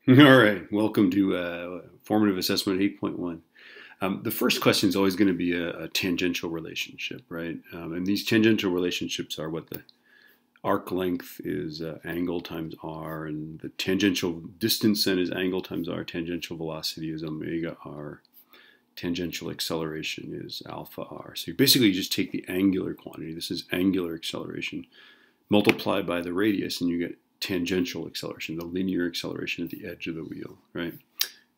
All right, welcome to Formative Assessment 8.1. The first question is always going to be a tangential relationship, right? And these tangential relationships are what the arc length is angle times r, and the tangential distance then is angle times r, tangential velocity is omega r, tangential acceleration is alpha r. So you basically just take the angular quantity, this is angular acceleration, multiply by the radius, and you get tangential acceleration, the linear acceleration at the edge of the wheel, right?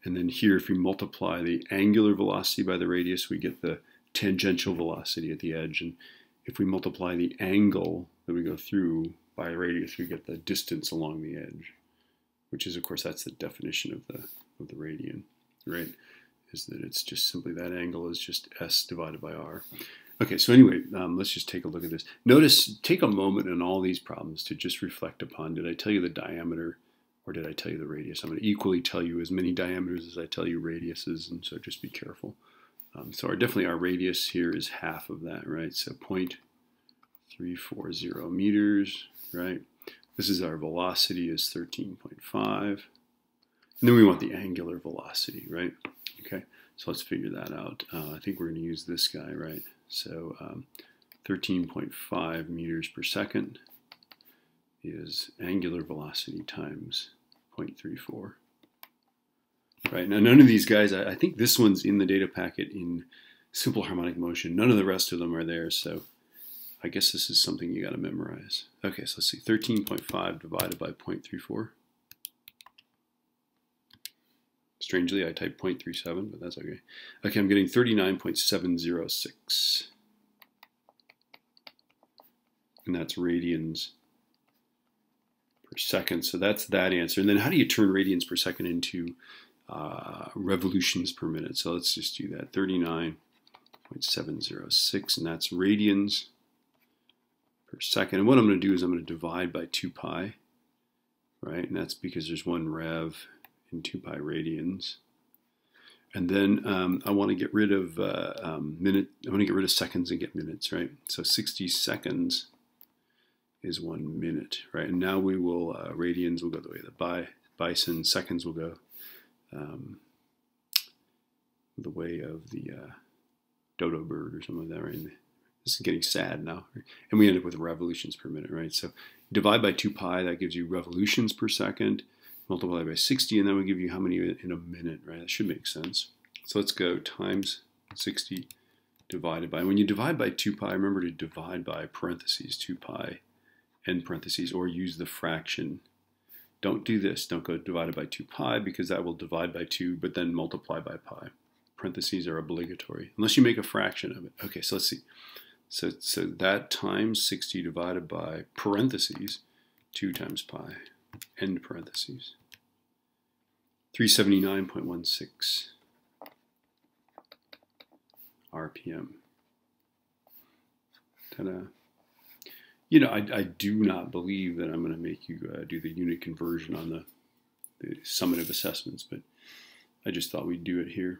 And then here, if we multiply the angular velocity by the radius, we get the tangential velocity at the edge. And if we multiply the angle that we go through by a radius, we get the distance along the edge, which is, of course, that's the definition of the radian, right? Is that it's just simply that angle is just s divided by r. Okay, so anyway, let's just take a look at this. Notice, take a moment in all these problems to just reflect upon, did I tell you the diameter or did I tell you the radius? I'm going to equally tell you as many diameters as I tell you radiuses, and so just be careful. So definitely our radius here is half of that, right? So 0.340 meters, right? This is our velocity is 13.5. And then we want the angular velocity, right? Okay, so let's figure that out. I think we're going to use this guy, right? So 13.5 meters per second is angular velocity times 0.34. Right, now none of these guys, I think this one's in the data packet in simple harmonic motion. None of the rest of them are there, so I guess this is something you got to memorize. Okay, so let's see, 13.5 divided by 0.34. Strangely, I typed 0.37, but that's okay. Okay, I'm getting 39.706. And that's radians per second. So that's that answer. And then how do you turn radians per second into revolutions per minute? So let's just do that. 39.706, and that's radians per second. And what I'm going to do is I'm going to divide by 2 pi, right? And that's because there's one rev in 2 pi radians. And then I want to get rid of I want to get rid of seconds and get minutes, right? So 60 seconds is 1 minute, right? And now we will, radians will go the way of the bison, seconds will go the way of the dodo bird or something like that, right? And this is getting sad now. Right? And we end up with revolutions per minute, right? So divide by 2 pi, that gives you revolutions per second. Multiply by 60, and that would give you how many in a minute, right? That should make sense. So let's go times 60 divided by, when you divide by 2 pi, remember to divide by parentheses, 2 pi, end parentheses, or use the fraction. Don't do this. Don't go divided by 2 pi, because that will divide by 2, but then multiply by pi. Parentheses are obligatory, unless you make a fraction of it. Okay, so let's see. So that times 60 divided by parentheses, 2 times pi, end parentheses. 379.16 RPM. Ta-da. You know, I do not believe that I'm going to make you do the unit conversion on the summative assessments, but I just thought we'd do it here.